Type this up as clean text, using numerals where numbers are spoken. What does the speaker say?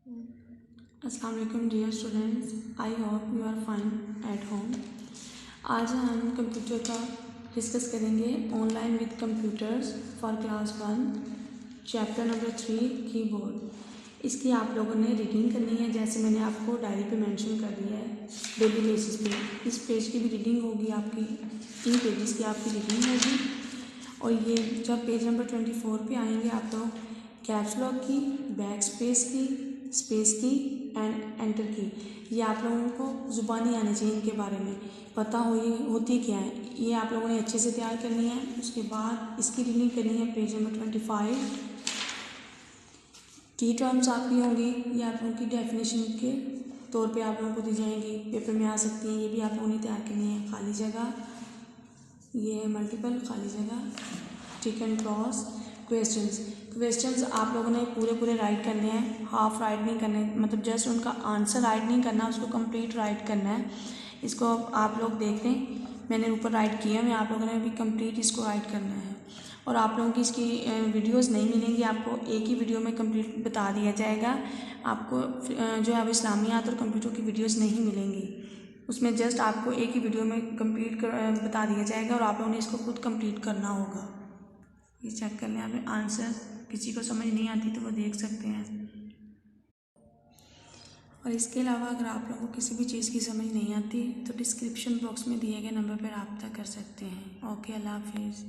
अस्सलाम वालेकुम dear students, I hope you are fine at home. आज हम कंप्यूटर का डिस्कस करेंगे online with computers for class 1 chapter number 3 keyboard. इसकी आप लोगों ने रीडिंग करनी है, जैसे मैंने आपको डायरी पे मेंशन कर दिया है डेली बेसिस पे। इस पेज की भी रीडिंग होगी आपकी, इन पेजेस की आपकी रीडिंग होगी। और ये जब पेज नंबर 24 पे आएंगे आप लोग कैप्स लॉक की, बैक स्पेस की एंड एंटर की, ये आप लोगों को ज़ुबानी आनी चाहिए, इनके बारे में पता होती क्या है, ये आप लोगों ने अच्छे से तैयार करनी है। उसके बाद इसकी रीडिंग करनी है पेज नंबर 25। की टर्म्स आपकी होंगी, ये आप लोगों की डेफिनेशन के तौर पे आप लोगों को दी जाएंगी, पेपर में आ सकती हैं, ये भी आप लोगों ने तैयार करनी है। खाली जगह, ये है मल्टीपल खाली जगह, टिक एंड क्रॉस। क्वेश्चंस आप लोगों ने पूरे राइट करने हैं, हाफ राइट नहीं करने, मतलब जस्ट उनका आंसर राइट नहीं करना, उसको कंप्लीट राइट करना है। इसको आप लोग देख लें, मैंने ऊपर राइट किया है, आप लोगों ने अभी कंप्लीट इसको राइट करना है। और आप लोगों की इसकी वीडियोस नहीं मिलेंगी, आपको एक ही वीडियो में कंप्लीट बता दिया जाएगा। आपको जो है अब इस्लामियात और कंप्यूटर की वीडियोस नहीं मिलेंगी, उसमें जस्ट आपको एक ही वीडियो में कंप्लीट बता दिया जाएगा और आप लोगों ने इसको खुद कंप्लीट करना होगा। ये चेक कर लें, आप आंसर किसी को समझ नहीं आती तो वो देख सकते हैं। और इसके अलावा अगर आप लोगों को किसी भी चीज़ की समझ नहीं आती तो डिस्क्रिप्शन बॉक्स में दिए गए नंबर पर रब्ता कर सकते हैं। ओके, अल्लाह हाफिज़।